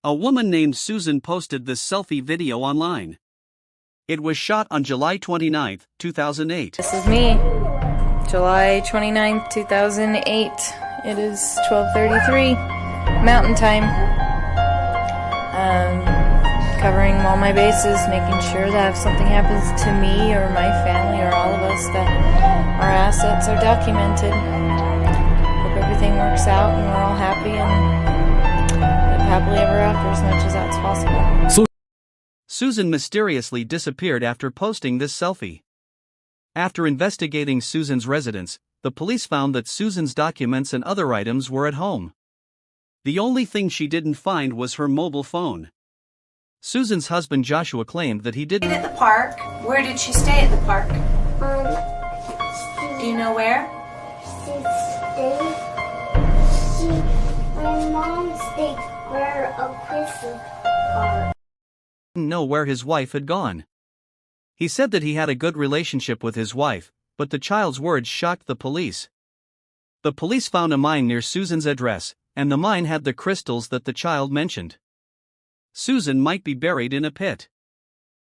A woman named Susan posted this selfie video online. It was shot on July 29, 2008. This is me, July 29, 2008. It is 12:33 Mountain Time. Covering all my bases, making sure that if something happens to me or my family or all of us, that our assets are documented. Hope everything works out and we're all happy and live happily ever after as much as that's possible. Susan mysteriously disappeared after posting this selfie. After investigating Susan's residence, the police found that Susan's documents and other items were at home. The only thing she didn't find was her mobile phone. Susan's husband Joshua claimed that he didn't. At the park. Where did she stay at the park? Do you know where? My mom stayed where a Christmas park. Didn't know where his wife had gone. He said that he had a good relationship with his wife, but the child's words shocked the police. The police found a mine near Susan's address, and the mine had the crystals that the child mentioned. Susan might be buried in a pit.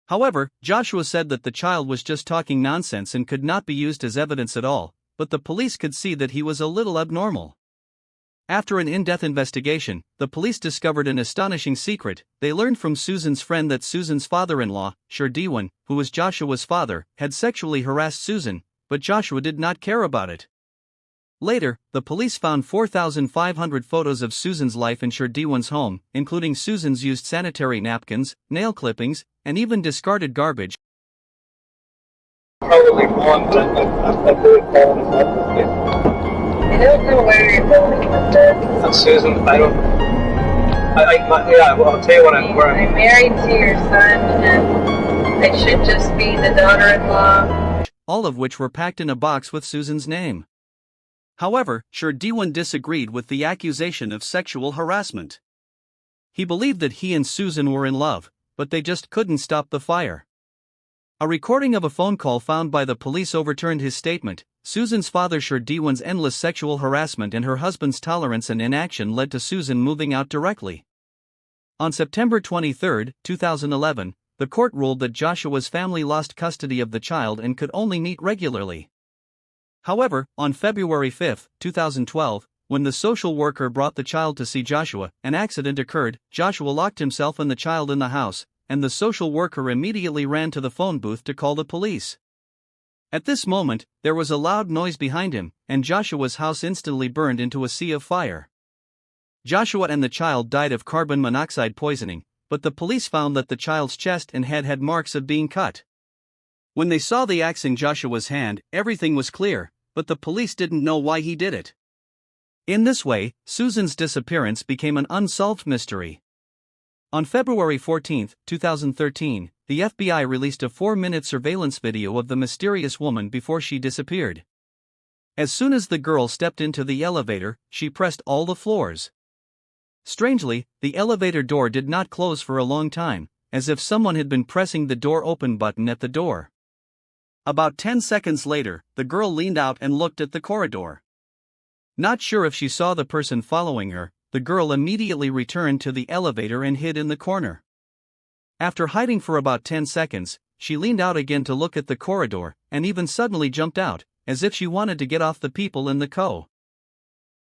However, Joshua said that the child was just talking nonsense and could not be used as evidence at all, but the police could see that he was a little abnormal. After an in-depth investigation, the police discovered an astonishing secret. They learned from Susan's friend that Susan's father-in-law, Sherdewan, who was Joshua's father, had sexually harassed Susan, but Joshua did not care about it. Later, the police found 4,500 photos of Susan's life in Sherdewan's home, including Susan's used sanitary napkins, nail clippings, and even discarded garbage. Probably one, but I'm really falling in love with you. I don't know where you're going with this. And Susan, I'll tell you what I'm married to your son, and I should just be the daughter-in-law. All of which were packed in a box with Susan's name. However, Sherdewan disagreed with the accusation of sexual harassment. He believed that he and Susan were in love, but they just couldn't stop the fire. A recording of a phone call found by the police overturned his statement. Susan's father Sherdewan's endless sexual harassment and her husband's tolerance and inaction led to Susan moving out directly. On September 23, 2011, the court ruled that Joshua's family lost custody of the child and could only meet regularly. However, on February 5, 2012, when the social worker brought the child to see Joshua, an accident occurred. Joshua locked himself and the child in the house, and the social worker immediately ran to the phone booth to call the police. At this moment, there was a loud noise behind him, and Joshua's house instantly burned into a sea of fire. Joshua and the child died of carbon monoxide poisoning, but the police found that the child's chest and head had marks of being cut. When they saw the axe in Joshua's hand, everything was clear, but the police didn't know why he did it. In this way, Susan's disappearance became an unsolved mystery. On February 14, 2013, the FBI released a 4-minute surveillance video of the mysterious woman before she disappeared. As soon as the girl stepped into the elevator, she pressed all the floors. Strangely, the elevator door did not close for a long time, as if someone had been pressing the door open button at the door. About 10 seconds later, the girl leaned out and looked at the corridor. Not sure if she saw the person following her, the girl immediately returned to the elevator and hid in the corner. After hiding for about 10 seconds, she leaned out again to look at the corridor, and even suddenly jumped out, as if she wanted to get off the people in the